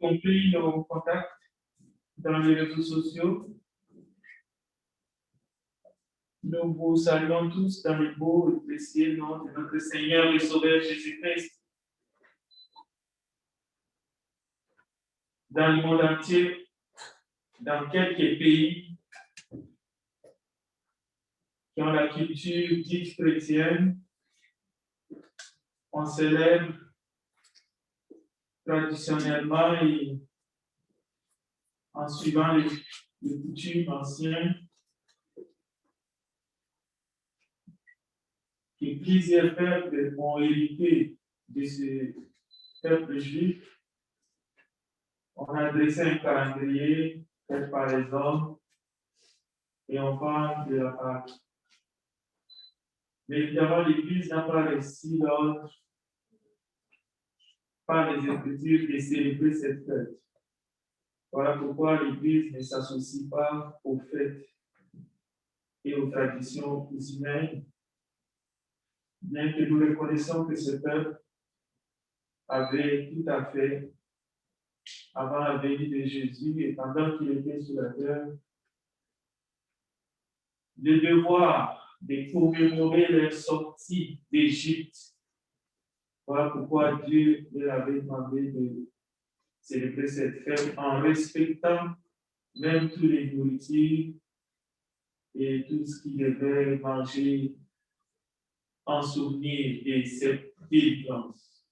compris nos contacts dans les réseaux sociaux. Nous vous saluons tous dans le beau et précieux nom de notre Seigneur et Sauveur Jésus-Christ. Dans le monde entier, dans quelques pays qui ont la culture dite chrétienne, on célèbre traditionnellement et en suivant les coutumes anciennes que plusieurs peuples ont hérité de ce peuple juif. On a dressé un calendrier fait par les hommes et on parle de la Pâque. Mais évidemment, l'Église n'a pas reçu l'ordre par les Écritures de célébrer cette fête. Voilà pourquoi l'Église ne s'associe pas aux fêtes et aux traditions humaines, bien que nous reconnaissons que ce peuple avait tout à fait, avant la venue de Jésus et pendant qu'il était sur la terre, le devoir de commémorer leur sortie d'Égypte. Voilà pourquoi Dieu leur avait demandé de célébrer cette fête en respectant même tous les nourritures et tout ce qu'ils devaient manger en souvenir de cette délivrance.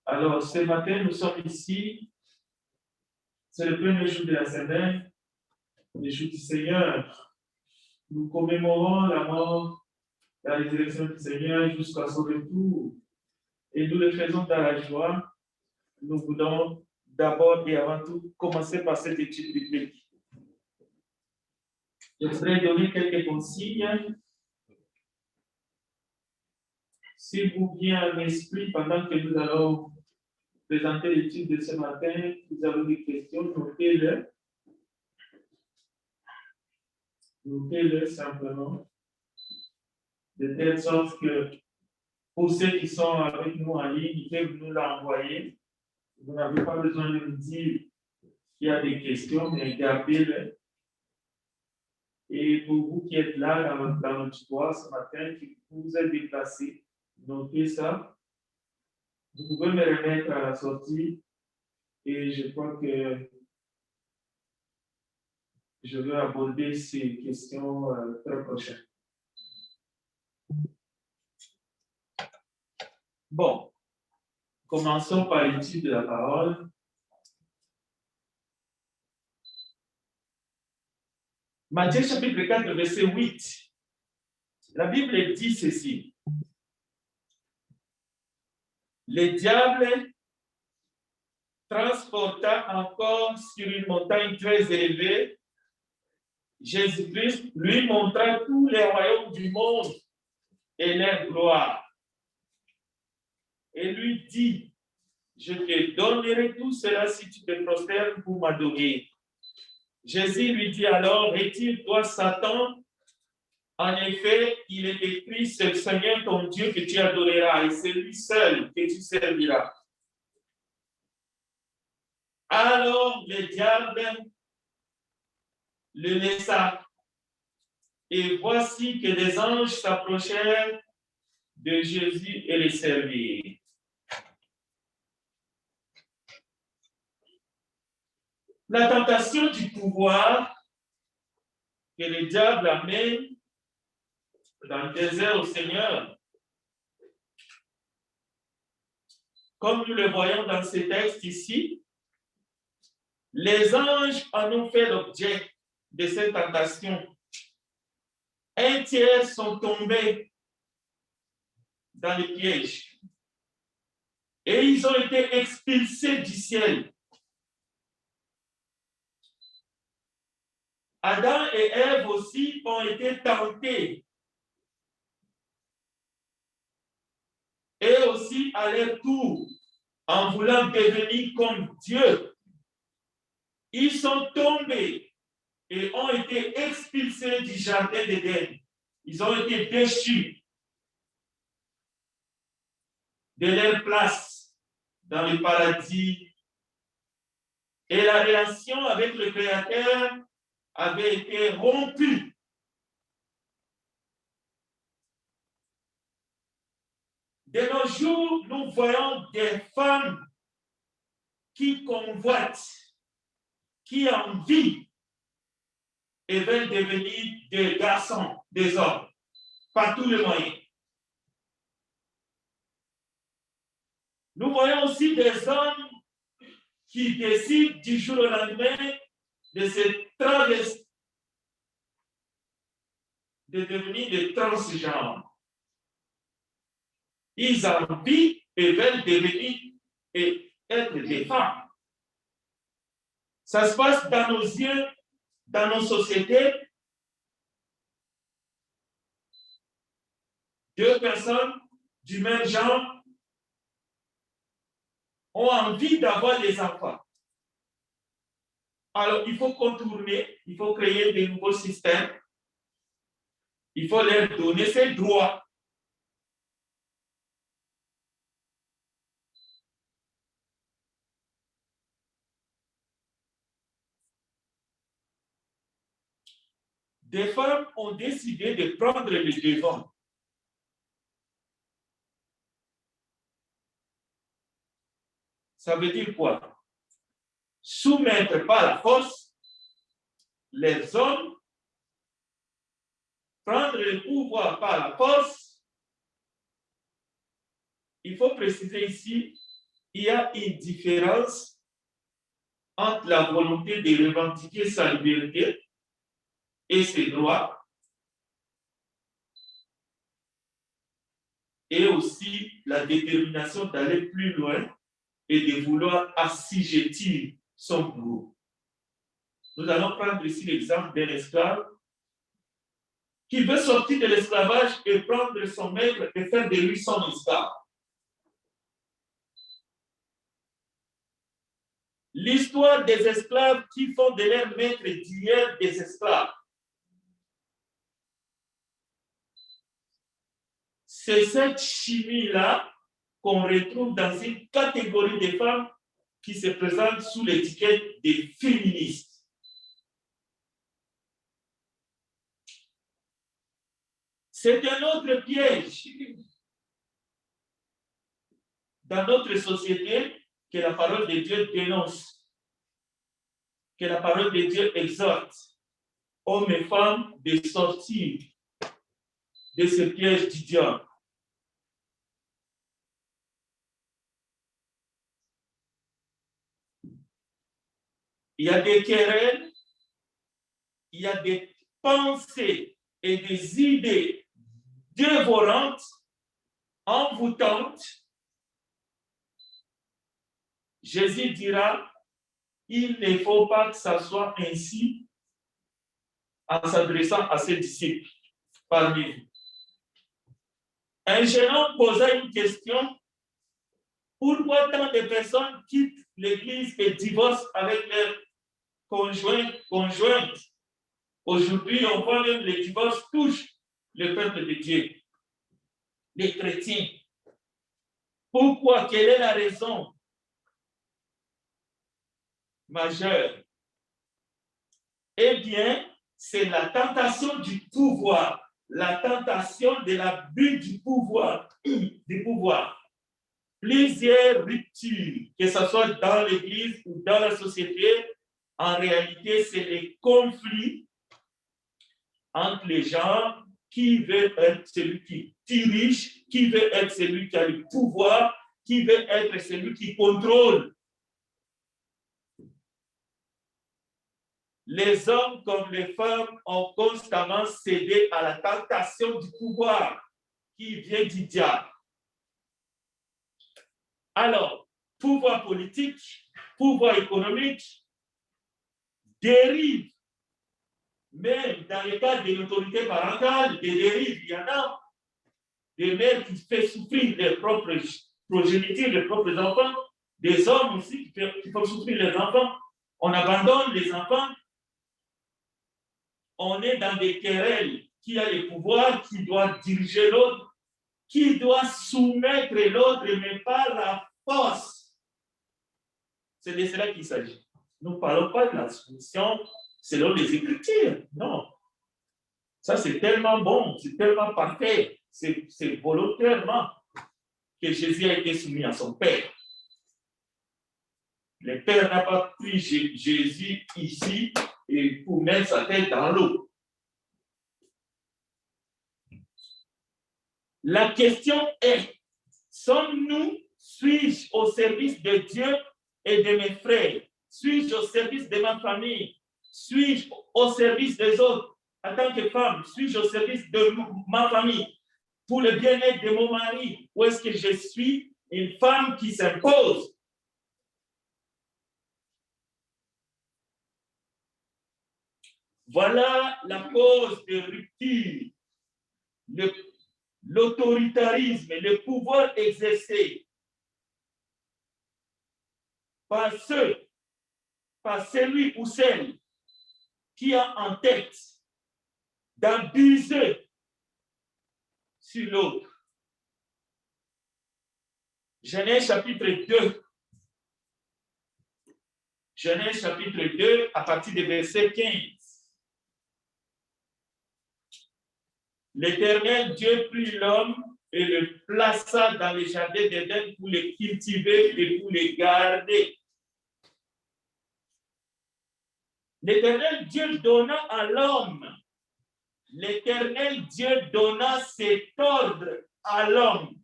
Alors, ce matin, nous sommes ici. C'est le premier jour de la semaine, le jour du Seigneur. Nous commémorons la mort, la résurrection du Seigneur jusqu'à son retour. Et nous le faisons dans la joie. Nous voulons d'abord et avant tout commencer par cette étude biblique. Je voudrais donner quelques consignes. Si vous vient à l'esprit pendant que nous allons présenter l'étude de ce matin, vous avez des questions, notez-les. Notez-les simplement. De telle sorte que pour ceux qui sont avec nous en ligne, ils peuvent nous l'envoyer. Vous n'avez pas besoin de nous dire qu'il y a des questions, mais gardez-les. Et pour vous qui êtes là dans notre voie ce matin, qui vous êtes déplacés, notez ça. Vous pouvez me remettre à la sortie et je crois que je vais aborder ces questions très prochainement. Bon, commençons par l'étude de la parole. Matthieu chapitre 4, verset 8. La Bible dit ceci. Le diable transporta encore sur une montagne très élevée. Jésus-Christ lui montra tous les royaumes du monde et leur gloire. Et lui dit, je te donnerai tout cela si tu te prosternes pour m'adorer. Jésus lui dit alors, retire-toi Satan. En effet, il est écrit, c'est le Seigneur ton Dieu que tu adoreras et c'est lui seul que tu serviras. Alors le diable le laissa. Et voici que des anges s'approchèrent de Jésus et le servirent. La tentation du pouvoir que le diable amène dans le désert au Seigneur, comme nous le voyons dans ces textes ici, les anges en ont fait l'objet de cette tentation. Un tiers sont tombés dans le piège et ils ont été expulsés du ciel. Adam et Ève aussi ont été tentés et aussi à leur tour, en voulant devenir comme Dieu, ils sont tombés et ont été expulsés du jardin d'Éden. Ils ont été déchus de leur place dans le paradis Et la relation avec le Créateur avait été rompue. De nos jours, nous voyons des femmes qui convoitent, qui envient et veulent devenir des garçons, des hommes, par tous les moyens. Nous voyons aussi des hommes qui décident du jour au lendemain de se travestir, de devenir des transgenres. Ils envient et veulent devenir et être des femmes. Ça se passe dans nos yeux, dans nos sociétés. Deux personnes du même genre ont envie d'avoir des enfants. Alors, il faut contourner, il faut créer de nouveaux systèmes. Il faut leur donner ces droits. Des femmes ont décidé de prendre le devant. Ça veut dire quoi? Soumettre par la force les hommes, prendre le pouvoir par la force. Il faut préciser ici, il y a une différence entre la volonté de revendiquer sa liberté et ses droits, et aussi la détermination d'aller plus loin et de vouloir assujettir son bourreau. Nous allons prendre ici l'exemple d'un esclave qui veut sortir de l'esclavage et prendre son maître et faire de lui son esclave. L'histoire des esclaves qui font de leur maître d'hier des esclaves. C'est cette chimie-là qu'on retrouve dans une catégorie de femmes qui se présentent sous l'étiquette des féministes. C'est un autre piège dans notre société que la parole de Dieu dénonce, que la parole de Dieu exhorte hommes et femmes de sortir de ce piège du diable. Il y a des querelles, il y a des pensées et des idées dévorantes, envoûtantes. Jésus dira, il ne faut pas que ça soit ainsi en s'adressant à ses disciples parmi vous. Un jeune homme posa une question, pourquoi tant de personnes quittent l'église et divorcent avec leurs conjointes? Aujourd'hui, on voit même les divorces touchent le peuple de Dieu, les chrétiens. Pourquoi? Quelle est la raison majeure? Eh bien, c'est la tentation du pouvoir, la tentation de l'abus du pouvoir, Plusieurs ruptures, que ce soit dans l'Église ou dans la société, en réalité, c'est les conflits entre les gens qui veut être celui qui dirige, qui veut être celui qui a le pouvoir, qui veut être celui qui contrôle. Les hommes comme les femmes ont constamment cédé à la tentation du pouvoir qui vient du diable. Alors, pouvoir politique, pouvoir économique, dérive. Même dans le cas de l'autorité parentale, des dérives, il y en a. Des mères qui font souffrir leurs propres progénitures, leurs propres enfants, des hommes aussi qui font souffrir les enfants. On abandonne les enfants. On est dans des querelles. Qui a le pouvoir, qui doit diriger l'autre, qui doit soumettre l'autre, mais pas la force. C'est de cela qu'il s'agit. Nous ne parlons pas de la soumission selon les Écritures. Non. Ça, c'est tellement bon, c'est tellement parfait. C'est volontairement que Jésus a été soumis à son Père. Le Père n'a pas pris Jésus ici et pour mettre sa tête dans l'eau. La question est, sommes-nous, suis-je au service de Dieu et de mes frères? Suis-je au service de ma famille? Suis-je au service des autres? En tant que femme, suis-je au service de ma famille? Pour le bien-être de mon mari? Ou est-ce que je suis une femme qui s'impose? Voilà la cause de rupture. L'autoritarisme, le pouvoir exercé par celui ou celle qui a en tête d'abuser sur l'autre. Genèse chapitre 2. Genèse chapitre 2, à partir du verset 15. L'Éternel Dieu prit l'homme et le plaça dans les jardins d'Éden pour les cultiver et pour les garder. L'Éternel Dieu donna à l'homme. L'Éternel Dieu donna cet ordre à l'homme.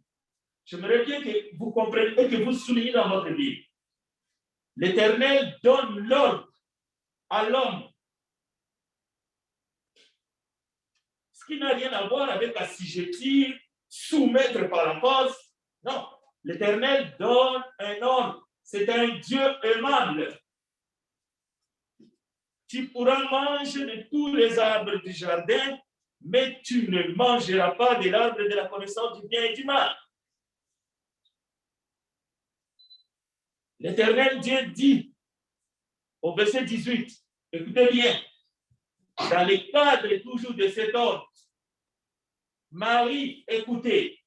J'aimerais bien que vous compreniez et que vous souligniez dans votre Bible. L'Éternel donne l'ordre à l'homme. Ce qui n'a rien à voir avec assujettir, soumettre par la force. Non, l'Éternel donne un ordre. C'est un Dieu aimable. Tu pourras manger de tous les arbres du jardin, mais tu ne mangeras pas de l'arbre de la connaissance du bien et du mal. L'Éternel Dieu dit au verset 18, écoutez bien, dans le cadre toujours de cet ordre, Marie, écoutez,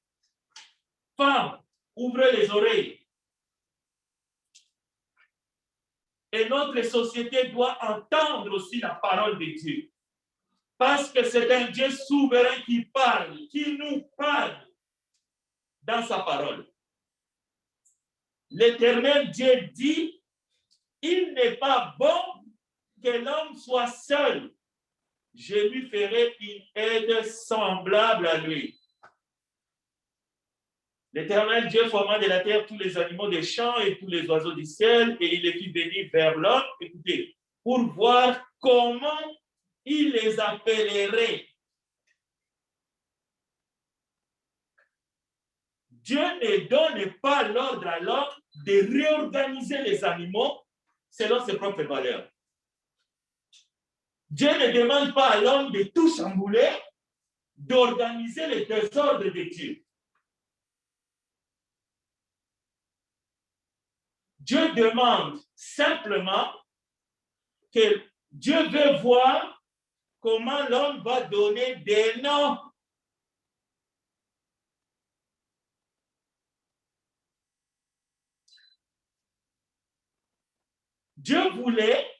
femme, ouvrez les oreilles. Et notre société doit entendre aussi la parole de Dieu. Parce que c'est un Dieu souverain qui parle, qui nous parle dans sa parole. L'Éternel Dieu dit, il n'est pas bon que l'homme soit seul. Je lui ferai une aide semblable à lui. L'Éternel Dieu forma de la terre tous les animaux des champs et tous les oiseaux du ciel, et il les fit venir vers l'homme, écoutez, pour voir comment il les appellerait. Dieu ne donne pas l'ordre à l'homme de réorganiser les animaux selon ses propres valeurs. Dieu ne demande pas à l'homme de tout chambouler, d'organiser les désordres de Dieu. Dieu demande simplement que Dieu veut voir comment l'homme va donner des noms. Dieu voulait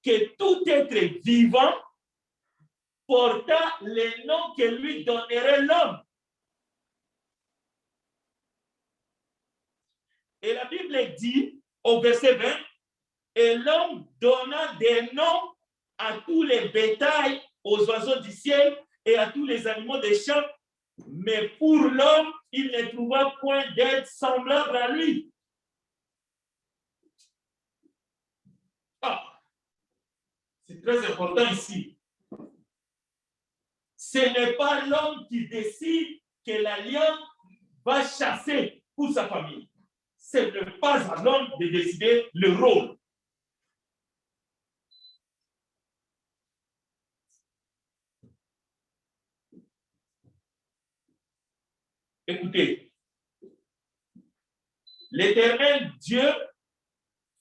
que tout être vivant portât les noms que lui donnerait l'homme. Et la Bible dit au verset 20, et l'homme donna des noms à tous les bétails, aux oiseaux du ciel et à tous les animaux des champs, mais pour l'homme, il ne trouva point d'aide semblable à lui. Ah, c'est très important ici. Ce n'est pas l'homme qui décide que la lionne va chasser pour sa famille. Ce n'est pas à l'homme de décider le rôle. Écoutez, l'Éternel Dieu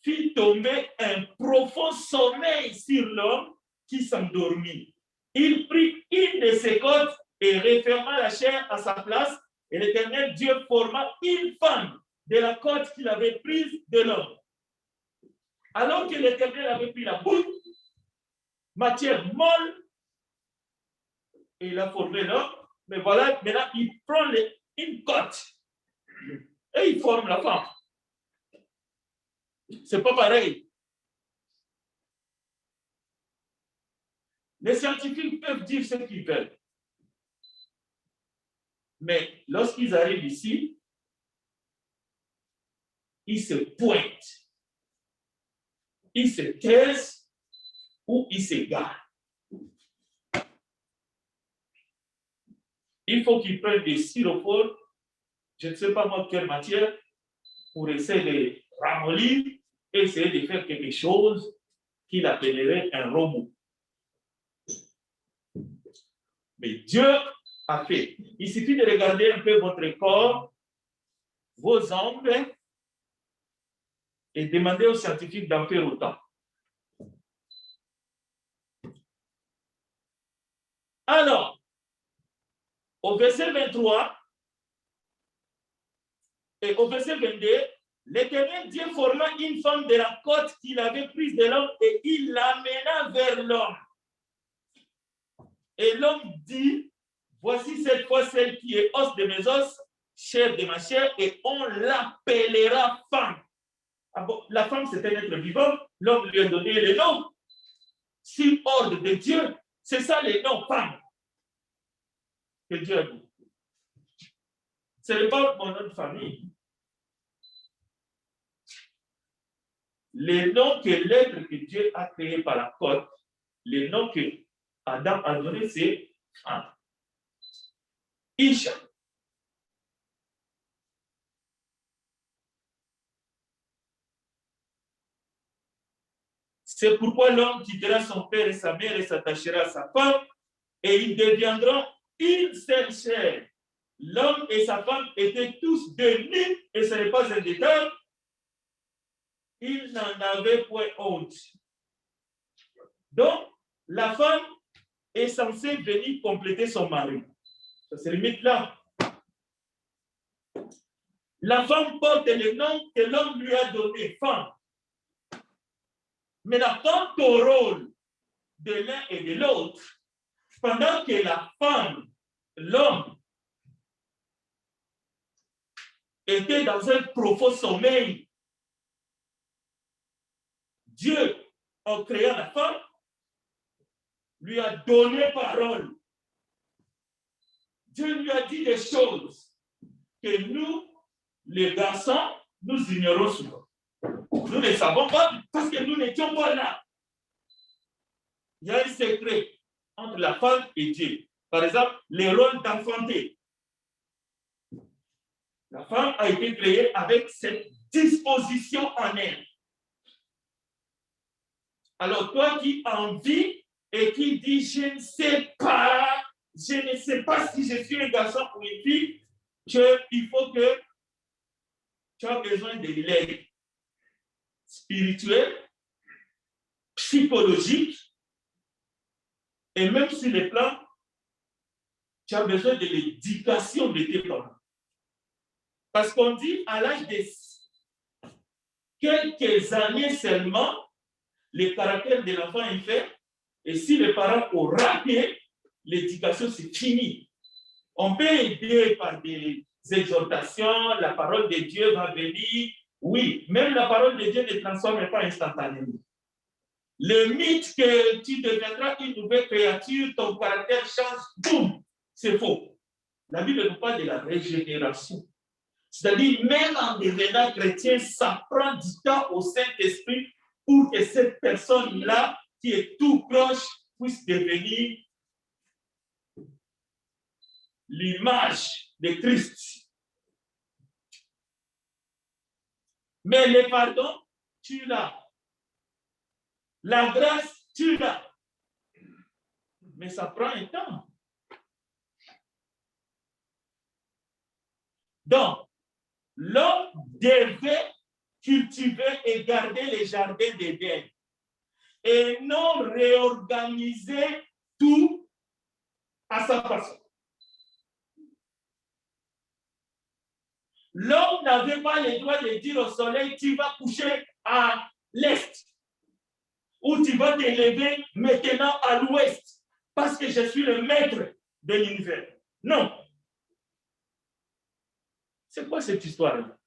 fit tomber un profond sommeil sur l'homme qui s'endormit. Il prit une de ses côtes et referma la chair à sa place, et l'Éternel Dieu forma une femme de la côte qu'il avait prise de l'homme. Alors que l'Éternel avait pris la poudre, matière molle, et il a formé l'homme, mais voilà, maintenant il prend une côte et il forme la femme. C'est pas pareil. Les scientifiques peuvent dire ce qu'ils veulent. Mais lorsqu'ils arrivent ici, ils se pointent. Ils se taisent ou ils s'égarent. Il faut qu'ils prennent des styrofoams, je ne sais pas moi quelle matière, pour essayer de ramollir et essayer de faire quelque chose qu'il appellerait un robot. Mais Dieu a fait. Il suffit de regarder un peu votre corps, vos ongles, et demander aux scientifiques d'en faire autant. Alors, au verset 23 et au verset 22, l'Éternel Dieu forma une femme de la côte qu'il avait prise de l'homme et il l'amena vers l'homme. Et l'homme dit, voici cette fois celle qui est os de mes os, chair de ma chair, et on l'appellera femme. Ah bon, la femme, c'est un être vivant, l'homme lui a donné le nom. Sur ordre de Dieu, c'est ça les noms femme que Dieu a dit. Ce n'est pas mon nom de famille. Les noms que l'être que Dieu a créé par la côte, les noms que Adam a donné, c'est Isha. C'est pourquoi l'homme quittera son père et sa mère et s'attachera à sa femme et ils deviendront une seule chair. L'homme et sa femme étaient tous deux nus et ce n'est pas un détail. Ils n'en avaient point honte. Donc, la femme est censée venir compléter son mari. Ça se limite là. La femme porte le nom que l'homme lui a donné, femme. Mais quant au rôle de l'un et de l'autre, pendant que la femme, l'homme, était dans un profond sommeil, Dieu, en créant la femme, lui a donné parole. Dieu lui a dit des choses que nous, les garçons, nous ignorons souvent. Nous ne savons pas parce que nous n'étions pas là. Il y a un secret entre la femme et Dieu. Par exemple, le rôle d'enfanter. La femme a été créée avec cette disposition en elle. Alors, toi qui envies et qui dis, je ne sais pas si je suis un garçon ou une fille, il faut que tu as besoin de l'aide spirituelle, psychologique, et même sur les plans, tu as besoin de l'éducation de tes parents. Parce qu'on dit à l'âge de quelques années seulement, le caractère de l'enfant est fait, et si les parents ont raté, l'éducation, c'est fini. On peut aider par des exhortations, la parole de Dieu va venir. Oui, même la parole de Dieu ne transforme pas instantanément. Le mythe que tu deviendras une nouvelle créature, ton caractère change, boum, c'est faux. La Bible nous parle de la régénération. C'est-à-dire, même en devenant chrétien, ça prend du temps au Saint-Esprit pour que cette personne-là, qui est tout proche, puisse devenir l'image de Christ. Mais le pardon, tu l'as. La grâce, tu l'as. Mais ça prend un temps. Donc, l'homme devait cultiver et garder les jardins d'Éden et non réorganiser tout à sa façon. L'homme n'avait pas le droit de dire au soleil, tu vas coucher à l'Est, où tu vas t'élever maintenant à l'Ouest, parce que je suis le maître de l'univers. Non. C'est quoi cette histoire-là?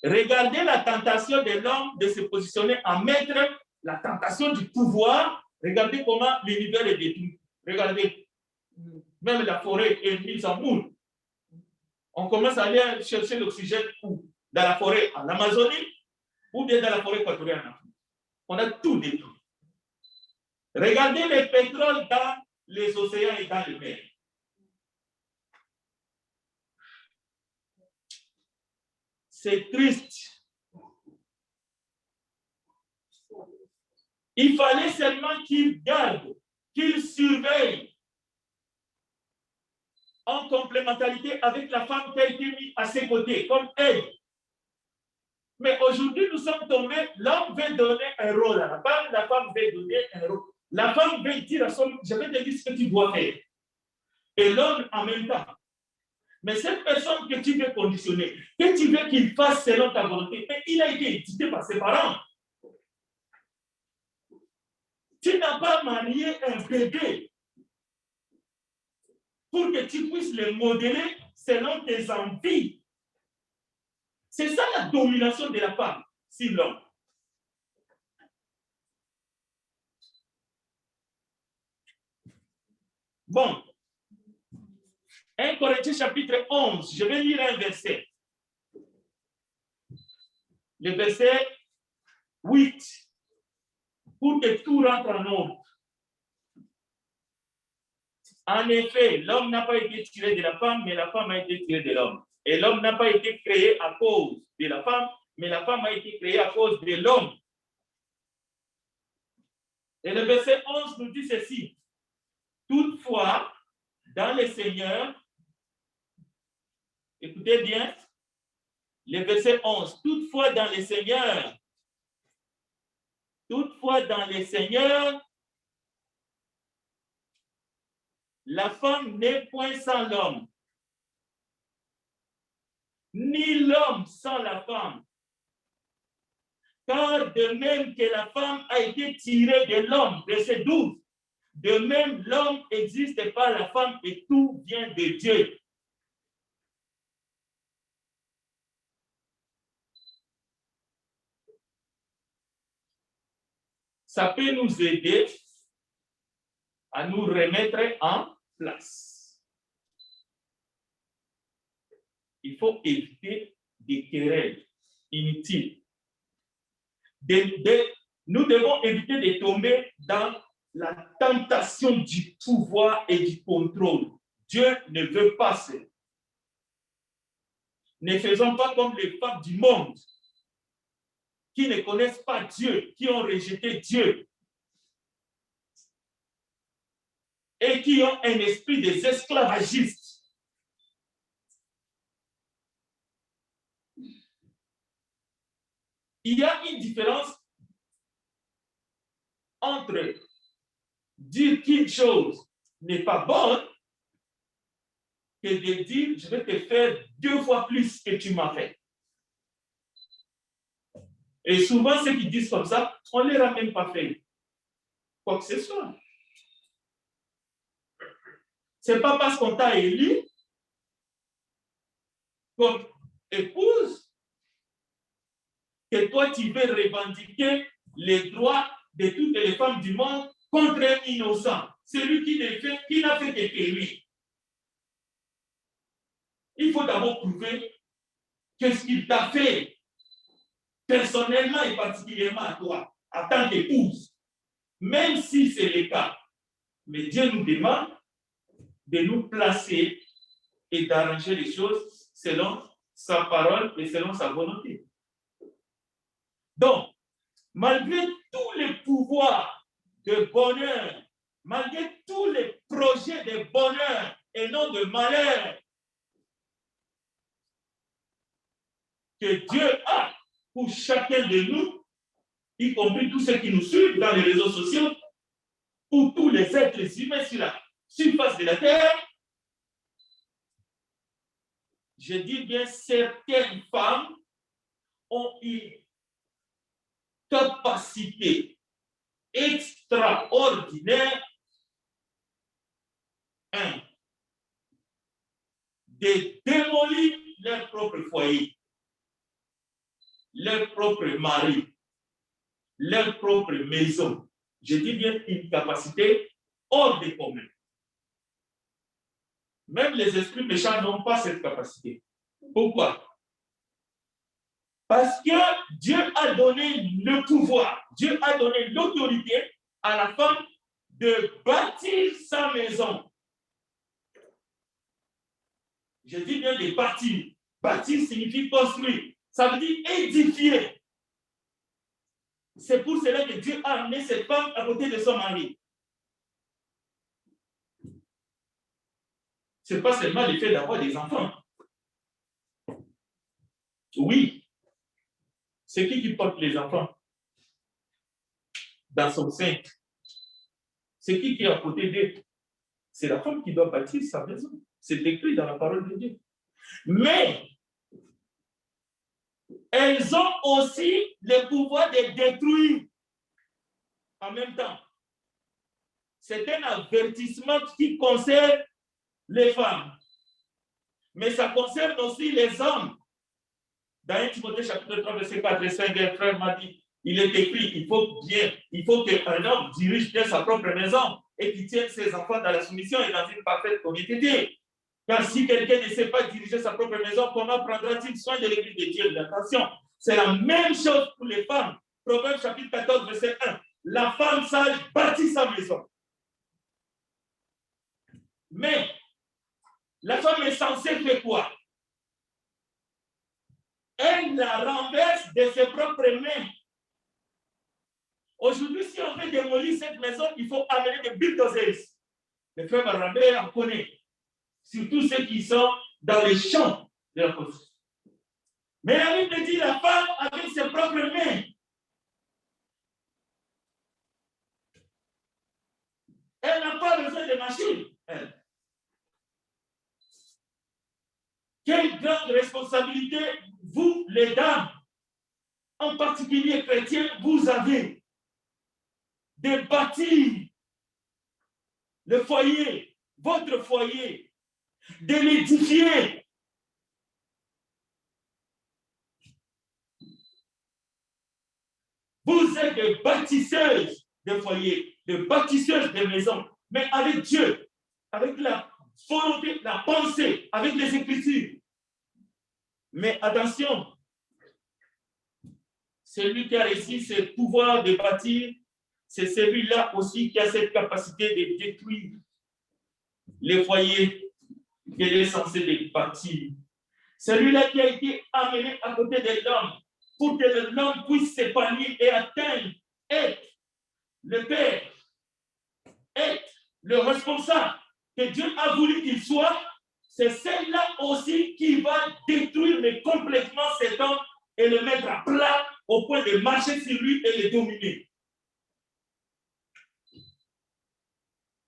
Regardez la tentation de l'homme de se positionner en maître, la tentation du pouvoir. Regardez comment l'univers est détruit. Regardez, même la forêt est mise en boule. On commence à aller chercher l'oxygène où? Dans la forêt en Amazonie ou bien dans la forêt équatoriale en Afrique. On a tout détruit. Regardez le pétrole dans les océans et dans les mers. C'est triste. Il fallait seulement qu'il garde, qu'il surveille en complémentarité avec la femme qui a été mise à ses côtés, comme elle. Mais aujourd'hui, nous sommes tombés, l'homme veut donner un rôle à la femme veut donner un rôle. La femme veut dire à son, je vais te dire ce que tu dois faire. Et l'homme en même temps. Mais cette personne que tu veux conditionner, que tu veux qu'il fasse selon ta volonté, mais il a été éduqué par ses parents. Tu n'as pas marié un bébé pour que tu puisses le modeler selon tes envies. C'est ça la domination de la femme sur l'homme. Bon. 1 Corinthiens chapitre 11, je vais lire un verset. Le verset 8, pour que tout rentre en ordre. En effet, l'homme n'a pas été tiré de la femme, mais la femme a été tirée de l'homme. Et l'homme n'a pas été créé à cause de la femme, mais la femme a été créée à cause de l'homme. Et le verset 11 nous dit ceci. Toutefois, dans le Seigneur, écoutez bien, le verset 11, toutefois dans le Seigneur, la femme n'est point sans l'homme, ni l'homme sans la femme. Car de même que la femme a été tirée de l'homme, verset 12, de même l'homme existe par la femme et tout vient de Dieu. Ça peut nous aider à nous remettre en place. Il faut éviter des querelles inutiles. Nous devons éviter de tomber dans la tentation du pouvoir et du contrôle. Dieu ne veut pas cela. Ne faisons pas comme les femmes du monde qui ne connaissent pas Dieu, qui ont rejeté Dieu et qui ont un esprit des esclavagistes. Il y a une différence entre dire qu'une chose n'est pas bonne que de dire je vais te faire 2 fois plus que tu m'as fait. Et souvent, ceux qui disent comme ça, on ne les a même pas fait quoi que ce soit. Ce n'est pas parce qu'on t'a élu comme épouse que toi, tu veux revendiquer les droits de toutes les femmes du monde contre un innocent, celui qui n'a fait que lui. Il faut d'abord prouver qu'est-ce qu'il t'a fait personnellement et particulièrement à toi, en tant qu'épouse, même si c'est le cas. Mais Dieu nous demande de nous placer et d'arranger les choses selon sa parole et selon sa volonté. Donc, malgré tous les pouvoirs de bonheur, malgré tous les projets de bonheur et non de malheur que Dieu a pour chacun de nous, y compris tous ceux qui nous suivent dans les réseaux sociaux, pour tous les êtres humains sur la surface de la terre, je dis bien certaines femmes ont eu capacité extraordinaire, de démolir leur propre foyer, leur propre mari, leur propre maison. Je dis bien une capacité hors des communs. Même les esprits méchants n'ont pas cette capacité. Pourquoi? Parce que Dieu a donné le pouvoir, Dieu a donné l'autorité à la femme de bâtir sa maison. Je dis bien de bâtir. Bâtir signifie construire. Ça veut dire édifier. C'est pour cela que Dieu a amené cette femme à côté de son mari. Ce n'est pas seulement le fait d'avoir des enfants. Oui. C'est qui porte les enfants dans son sein? C'est qui est à côté d'eux? C'est la femme qui doit bâtir sa maison. C'est écrit dans la parole de Dieu. Mais elles ont aussi le pouvoir de détruire en même temps. C'est un avertissement qui concerne les femmes. Mais ça concerne aussi les hommes. Dans 1 Timothée chapitre 3, verset 4 et 5, un frère m'a dit, il est écrit, il faut qu'un homme dirige bien sa propre maison et qu'il tienne ses enfants dans la soumission et dans une parfaite honnêteté. Car si quelqu'un ne sait pas diriger sa propre maison, comment prendra-t-il soin de l'église de Dieu? Attention, c'est la même chose pour les femmes. Proverbe chapitre 14, verset 1. La femme sage bâtit sa maison. Mais la femme est censée faire quoi? Elle la renverse de ses propres mains. Aujourd'hui, si on veut démolir cette maison, il faut amener des bulldozers. Les frères Rambert en connaissent. Surtout ceux qui sont dans les champs de la construction. Mais la Bible dit la femme avec ses propres mains. Elle n'a pas besoin de machine. Elle. Quelle grande responsabilité, vous, les dames, en particulier chrétiens, vous avez de bâtir le foyer, votre foyer, de l'édifier. Vous êtes des bâtisseuses de foyer, des bâtisseuses de maisons, mais avec Dieu, avec la volonté, la pensée, avec les Écritures. Mais attention, celui qui a réussi ce pouvoir de bâtir, c'est celui-là aussi qui a cette capacité de détruire les foyers qu'il est censé les bâtir. Celui-là qui a été amené à côté de l'homme pour que l'homme puisse s'épanouir et atteindre, être le père, être le responsable que Dieu a voulu qu'il soit, c'est celle-là aussi qui va détruire mais complètement cet homme et le mettre à plat au point de marcher sur lui et le dominer.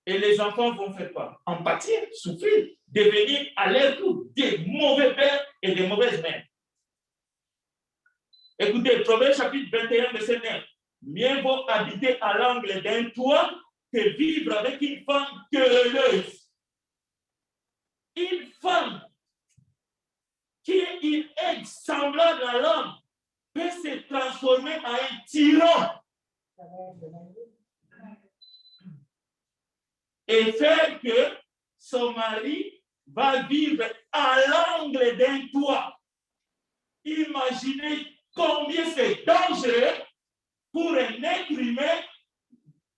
Et les enfants vont faire quoi? En pâtir, souffrir, devenir à leur tour des mauvais pères et des mauvaises mères. Écoutez, Proverbe chapitre 21, verset 9. Mieux vaut habiter à l'angle d'un toit que vivre avec une femme querelleuse. Une femme qui est une aide semblable à l'homme peut se transformer en un tyran et faire que son mari va vivre à l'angle d'un toit. Imaginez combien c'est dangereux pour un être humain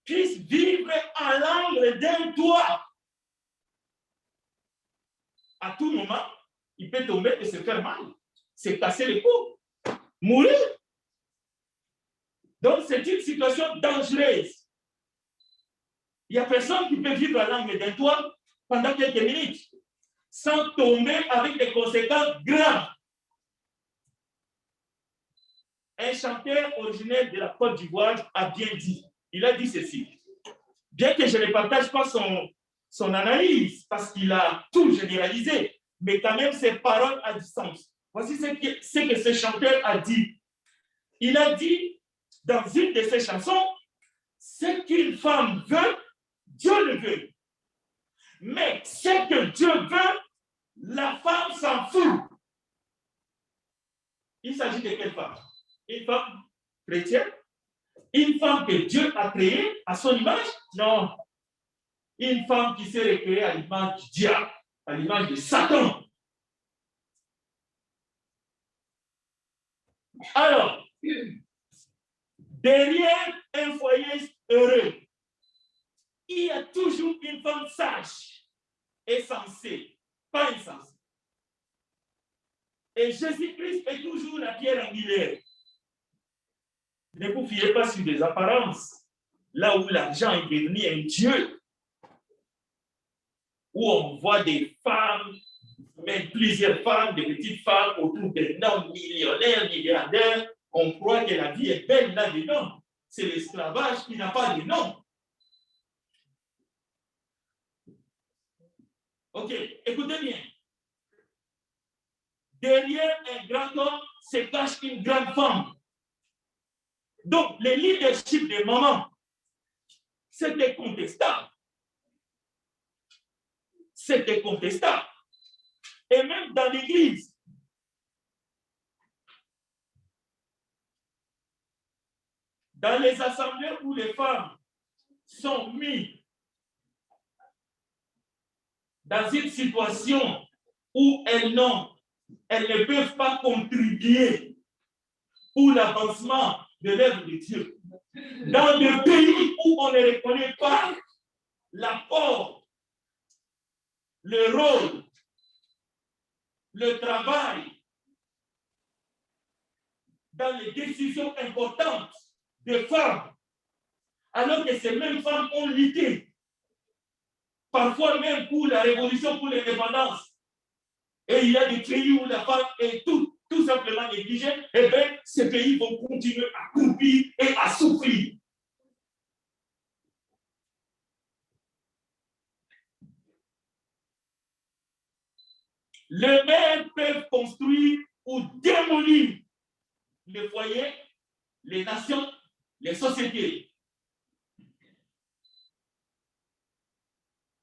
puisse vivre à l'angle d'un toit. À tout moment, il peut tomber et se faire mal, se casser les coups, mourir. Donc, c'est une situation dangereuse. Il n'y a personne qui peut vivre à l'angle d'un toit pendant quelques minutes sans tomber avec des conséquences graves. Un chanteur originaire de la Côte d'Ivoire a bien dit, il a dit ceci, bien que je ne partage pas son analyse, parce qu'il a tout généralisé, mais quand même ses paroles à distance. Voici ce que ce chanteur a dit. Il a dit, dans une de ses chansons, ce qu'une femme veut, Dieu le veut. Mais ce que Dieu veut, la femme s'en fout. Il s'agit de quelle femme? Une femme chrétienne? Une femme que Dieu a créée à son image? Non. Une femme qui s'est recréée à l'image du diable, à l'image de Satan. Alors, derrière un foyer heureux, il y a toujours une femme sage et sensée, pas insensée. Et Jésus-Christ est toujours la pierre angulaire. Ne vous fiez pas sur des apparences, là où l'argent est devenu un dieu, où on voit des femmes, même plusieurs femmes, des petites femmes autour d'un homme millionnaire, milliardaire. On croit que la vie est belle là-dedans. C'est l'esclavage qui n'a pas de nom. Ok, écoutez bien. Derrière un grand homme se cache une grande femme. Donc, le leadership des mamans, c'était contestable. C'était contestable. Et même dans l'église, dans les assemblées où les femmes sont mises dans une situation où elles ne peuvent pas contribuer pour l'avancement de l'œuvre de Dieu. Dans des pays où on ne reconnaît pas l'apport, le rôle, le travail, dans les décisions importantes des femmes, alors que ces mêmes femmes ont lutté, parfois même pour la révolution, pour l'indépendance. Et il y a des pays où la femme est tout simplement négligée, et bien ces pays vont continuer à croupir et à souffrir. Les mères peuvent construire ou démolir les foyers, les nations, les sociétés.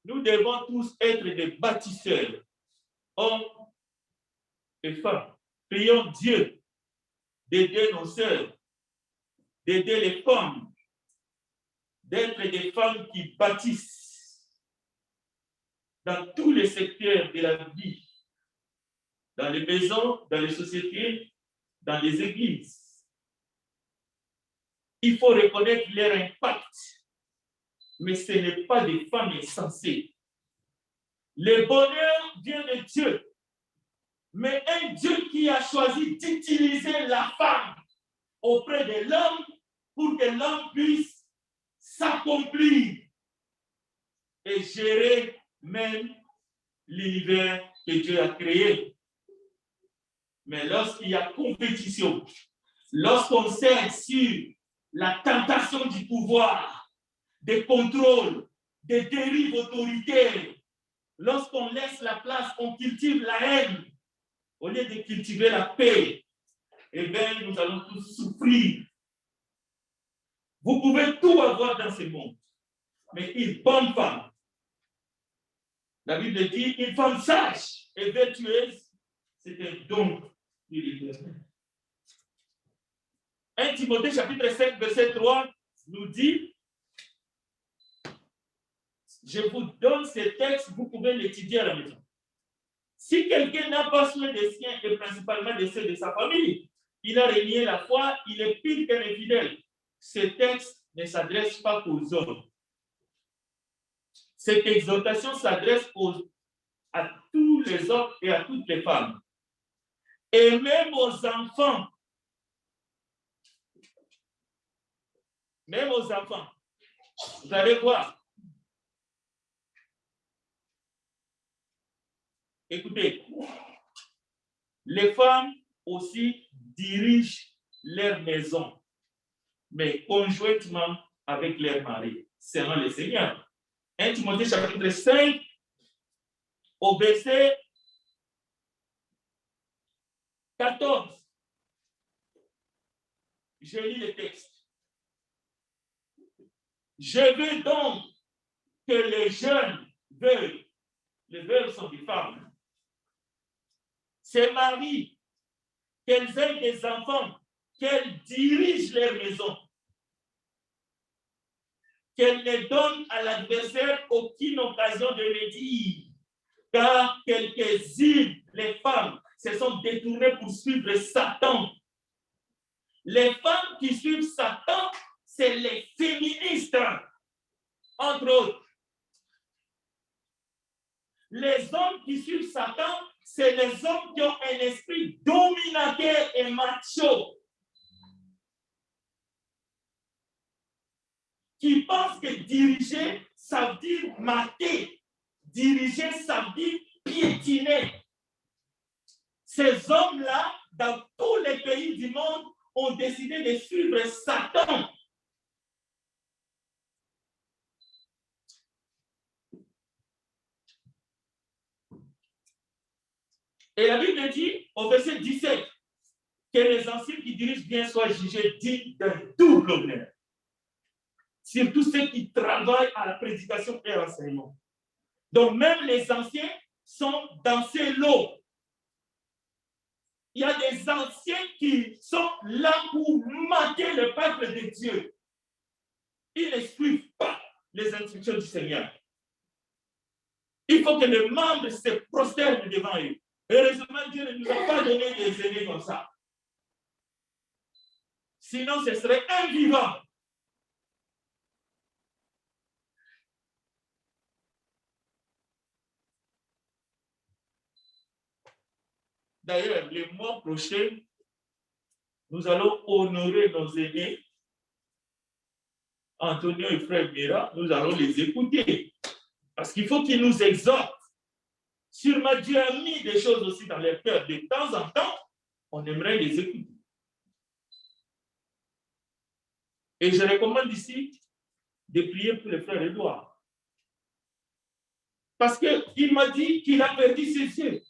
Nous devons tous être des bâtisseurs, hommes et femmes. Prions Dieu d'aider nos sœurs, d'aider les femmes, d'être des femmes qui bâtissent dans tous les secteurs de la vie, dans les maisons, dans les sociétés, dans les églises. Il faut reconnaître leur impact, mais ce n'est pas des femmes insensées. Le bonheur vient de Dieu, mais un Dieu qui a choisi d'utiliser la femme auprès de l'homme pour que l'homme puisse s'accomplir et gérer même l'univers que Dieu a créé. Mais lorsqu'il y a compétition, lorsqu'on sert sur la tentation du pouvoir, des contrôles, des dérives autoritaires, lorsqu'on laisse la place, on cultive la haine, au lieu de cultiver la paix, eh bien, nous allons tous souffrir. Vous pouvez tout avoir dans ce monde, mais une bonne femme, la Bible dit, une femme sage et vertueuse, c'est un don de l'Éternel. 1 Timothée chapitre 5, verset 3 nous dit, je vous donne ces textes, vous pouvez l'étudier à la maison. Si quelqu'un n'a pas soin des siens et principalement de ceux de sa famille, il a renié la foi, il est pire qu'un infidèle. Ce texte ne s'adresse pas aux hommes. Cette exhortation s'adresse à tous les hommes et à toutes les femmes. Et même aux enfants. Même aux enfants. Vous allez voir. Écoutez, les femmes aussi dirigent leur maison, mais conjointement avec leur mari, selon le Seigneur. 1 Timothée chapitre 5, au verset 14. Je lis le texte. Je veux donc que les jeunes veuillent, les veuves sont des femmes, se marient, qu'elles aient des enfants, qu'elles dirigent leur maison, qu'elles ne donnent à l'adversaire aucune occasion de le dire, car quelques-unes, les femmes, se sont détournées pour suivre Satan. Les femmes qui suivent Satan, c'est les féministes, entre autres. Les hommes qui suivent Satan, c'est les hommes qui ont un esprit dominateur et macho, qui pensent que diriger, ça veut dire mater. Diriger, ça veut dire piétiner. Ces hommes-là, dans tous les pays du monde, ont décidé de suivre Satan. Et la Bible dit, au verset 17, que les anciens qui dirigent bien soient jugés dignes d'un double honneur. Surtout ceux qui travaillent à la prédication et à l'enseignement. Donc même les anciens sont dans ces lots. Il y a des anciens qui sont là pour mater le peuple de Dieu. Ils ne suivent pas les instructions du Seigneur. Il faut que les membres se prosternent devant eux. Heureusement, Dieu ne nous a pas donné des aînés comme ça. Sinon, ce serait invivant. D'ailleurs, le mois prochain, nous allons honorer nos aînés. Antonio et Frère Mira, nous allons les écouter. Parce qu'il faut qu'ils nous exhortent. Sûrement, Dieu a mis des choses aussi dans leur cœur. De temps en temps, on aimerait les écouter. Et je recommande ici de prier pour le frère Édouard. Parce qu'il m'a dit qu'il a perdu ses yeux.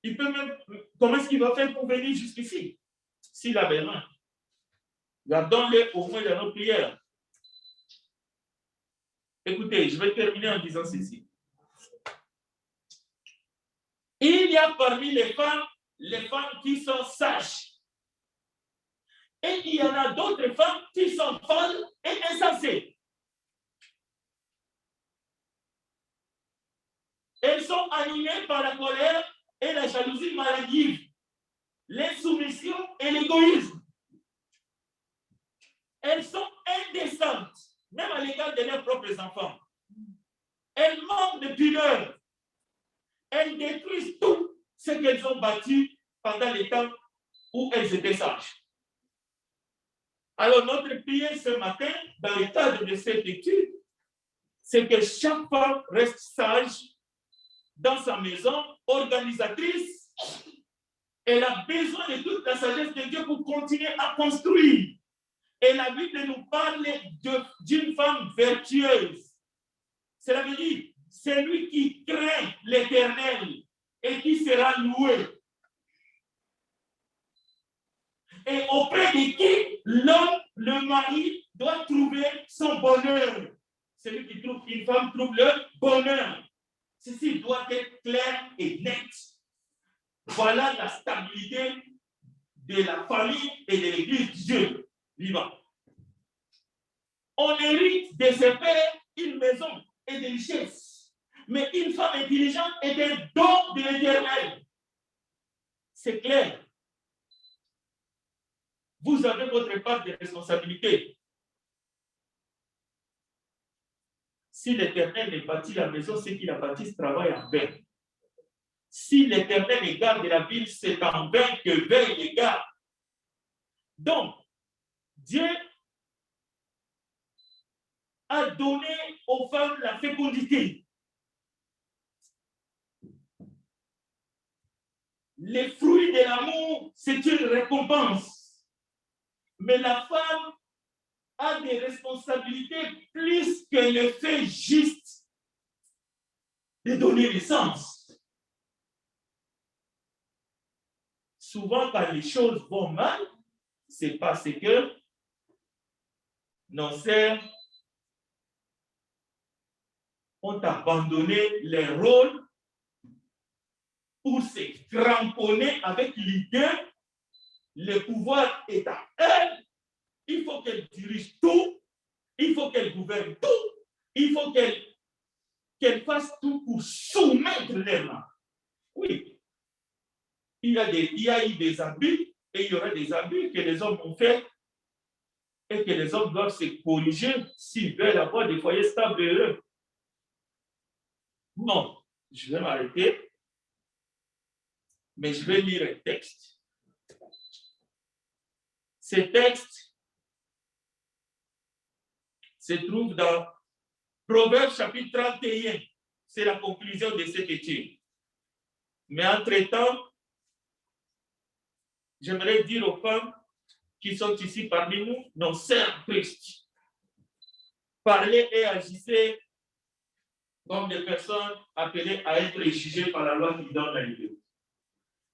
Il peut même. Comment est-ce qu'il va faire pour venir jusqu'ici? S'il a besoin. Gardons-le au moins dans nos prières. Écoutez, je vais terminer en disant ceci. Il y a parmi les femmes qui sont sages. Et il y en a d'autres femmes qui sont folles et insensées. Elles sont animées par la colère et la jalousie maladive, l'insoumission et l'égoïsme. Elles sont indécentes, même à l'égard de leurs propres enfants. Elles manquent de pudeur. Elles détruisent tout ce qu'elles ont bâti pendant les temps où elles étaient sages. Alors, notre prière ce matin, dans le cadre de cette étude, c'est que chaque femme reste sage dans sa maison, organisatrice. Elle a besoin de toute la sagesse de Dieu pour continuer à construire. Et la Bible nous parle d'une femme vertueuse. Cela veut dire, celui qui craint l'Éternel et qui sera loué. Et auprès de qui l'homme, le mari, doit trouver son bonheur. Celui qui trouve une femme trouve le bonheur. Ceci doit être clair et net. Voilà la stabilité de la famille et de l'Église de Dieu vivant. On hérite de ses pères une maison et des richesses. Mais une femme intelligente est un don de l'Éternel. C'est clair. Vous avez votre part de responsabilité. Si l'Éternel ne bâtit la maison, c'est qu'il a bâti ce travail en vain. Si l'Éternel ne garde la ville, c'est en vain que veille les gardes. Donc, Dieu a donné aux femmes la fécondité. Les fruits de l'amour, c'est une récompense. Mais la femme a des responsabilités plus que le fait juste de donner naissance. Souvent, quand les choses vont mal, c'est parce que nos sœurs ont abandonné leur rôle pour se cramponner avec l'idée le pouvoir est à elle, il faut qu'elle dirige tout, il faut qu'elle gouverne tout, il faut qu'elle fasse tout pour soumettre les mains. Oui, il y a eu des abus et il y aura des abus que les hommes ont fait et que les hommes doivent se corriger s'ils veulent avoir des foyers stables et heureux. Bon, je vais m'arrêter, mais je vais lire un texte. Ce texte se trouve dans Proverbes chapitre 31. C'est la conclusion de cette étude. Mais entre-temps, j'aimerais dire aux femmes qui sont ici parmi nous, nos sœurs Christ, parlez et agissez comme des personnes appelées à être jugées par la loi qui donne la liberté.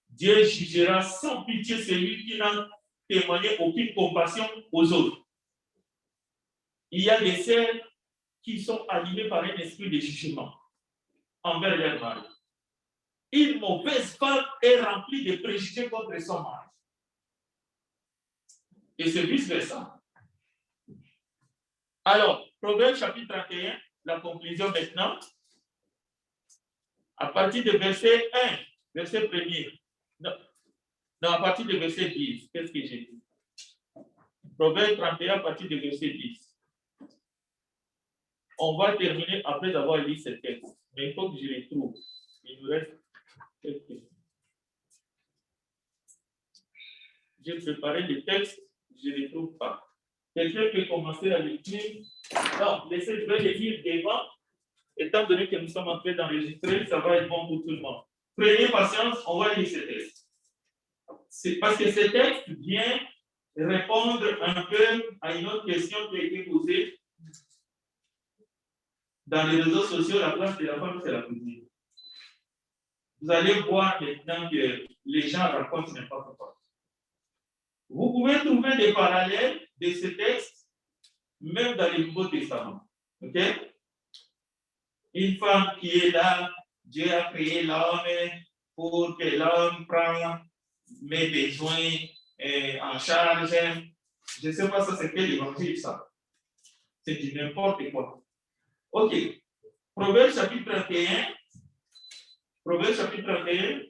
Dieu jugera sans pitié celui qui n'a témoigné aucune compassion aux autres. Il y a des sœurs qui sont animées par un esprit de jugement envers leur mari. Une mauvaise femme est remplie de préjugés contre son mari. Et c'est vice-versa. Alors, Proverbe chapitre 31, la conclusion maintenant, à partir de verset 1, verset 1er. Non, à partir de verset 10, qu'est-ce que j'ai dit? Proverbe 31, à partir de verset 10. On va terminer après avoir lu ce texte. Mais il faut que je les trouve. Il nous reste quelques. J'ai préparé le texte, je ne les trouve pas. Quelqu'un peut commencer à l'écrire. Non, laissez, je vais les lire devant. Étant donné que nous sommes en train d'enregistrer, ça va être bon pour tout le monde. Prenez patience, on va lire ce texte. C'est parce que ce texte vient répondre un peu à une autre question qui a été posée. Dans les réseaux sociaux, la place de la femme, c'est la cuisine. Vous allez voir maintenant que les gens racontent n'importe quoi. Vous pouvez trouver des parallèles de ce texte, même dans le Nouveau Testament. OK? Une femme qui est là, Dieu a créé l'homme pour que l'homme prenne mes besoins en charge. Je ne sais pas ça, c'est quel évangile ça. C'est du n'importe quoi. OK. Proverbe chapitre 31. Proverbe chapitre 31.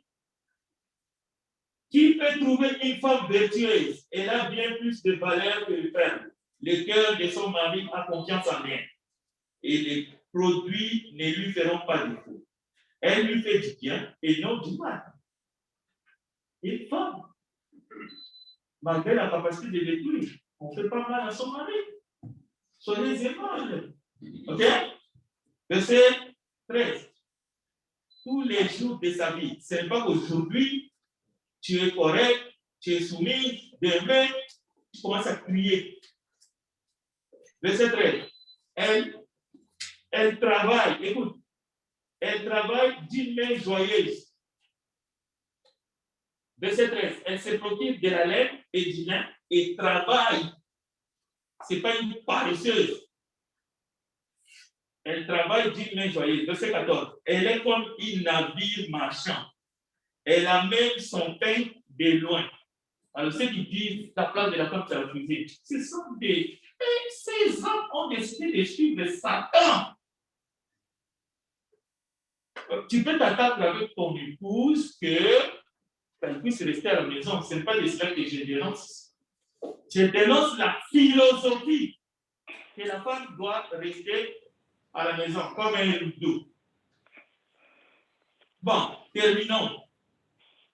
Qui peut trouver une femme vertueuse? Elle a bien plus de valeur que le père. Le cœur de son mari a confiance en elle. Et les produits ne lui feront pas défaut. Elle lui fait du bien et non du mal. Une femme, malgré la capacité de détruire, on ne fait pas mal à son mari. Soyez aimables. OK? Verset 13. Tous les jours de sa vie, ce n'est pas qu'aujourd'hui, tu es correct, tu es soumis, demain, tu commences à crier. Verset 13. Elle travaille, écoute, elle travaille d'une main joyeuse. Verset 13. Elle se procure de la laine et du lin et travaille. Ce n'est pas une paresseuse. Elle travaille d'une main joyeuse. Verset 14. Elle est comme un navire marchand. Elle amène son pain de loin. Alors, ceux qui disent la place de la femme, c'est la cuisine. Ce sont des. Et ces hommes ont décidé de suivre Satan. Tu peux t'attendre avec ton épouse qu'elle puisse rester à la maison. Ce n'est pas de cela que je dénonce. Je dénonce la philosophie que la femme doit rester à la maison comme un rideau. Bon, terminons.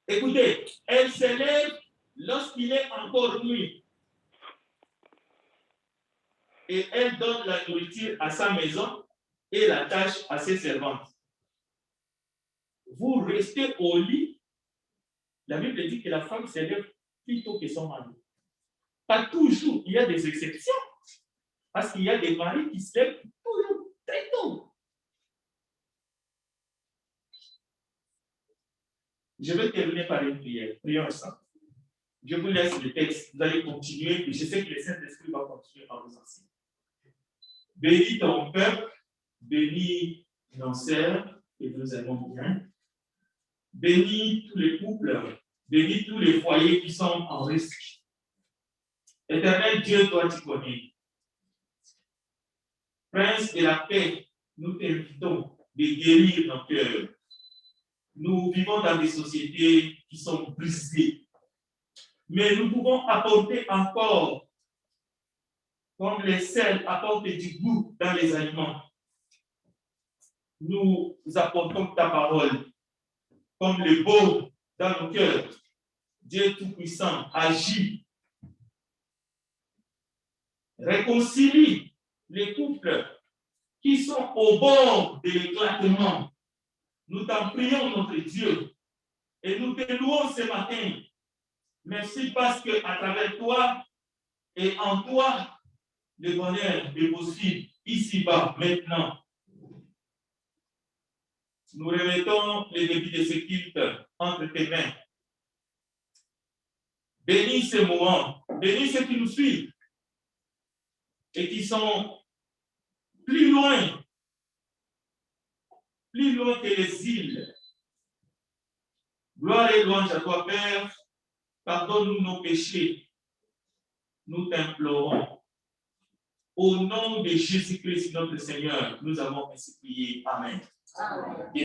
Écoutez, elle s'élève lorsqu'il est encore nuit. Et elle donne la nourriture à sa maison et la tâche à ses servantes. Vous restez au lit. La Bible dit que la femme s'élève plus tôt que son mari. Pas toujours, il y a des exceptions. Parce qu'il y a des maris qui se lèvent toujours très tôt. Je vais terminer par une prière. Prions ensemble. Je vous laisse le texte. Vous allez continuer. Et je sais que le Saint-Esprit va continuer à vous enseigner. Bénis ton peuple, bénis nos sœurs que nous aimons bien. Bénis tous les couples, bénis tous les foyers qui sont en risque. Éternel Dieu, toi tu connais. Prince de la paix, nous t'invitons de guérir nos cœurs. Nous vivons dans des sociétés qui sont brisées. Mais nous pouvons apporter encore, comme les sels apportent du goût dans les aliments. Nous apportons ta parole, comme le baume dans nos cœurs. Dieu Tout-Puissant, agit. Réconcilie les couples qui sont au bord de l'éclatement. Nous t'en prions, notre Dieu, et nous te louons ce matin. Merci parce qu'à travers toi et en toi, le bonheur est possible ici-bas, maintenant. Nous remettons les débits de ce culte entre tes mains. Bénis ce moment, bénis ceux qui nous suivent et qui sont plus loin que les îles. Gloire et louange à toi, Père. Pardonne-nous nos péchés. Nous t'implorons. Au nom de Jésus-Christ, notre Seigneur, nous avons ainsi prié. Amen. Amen.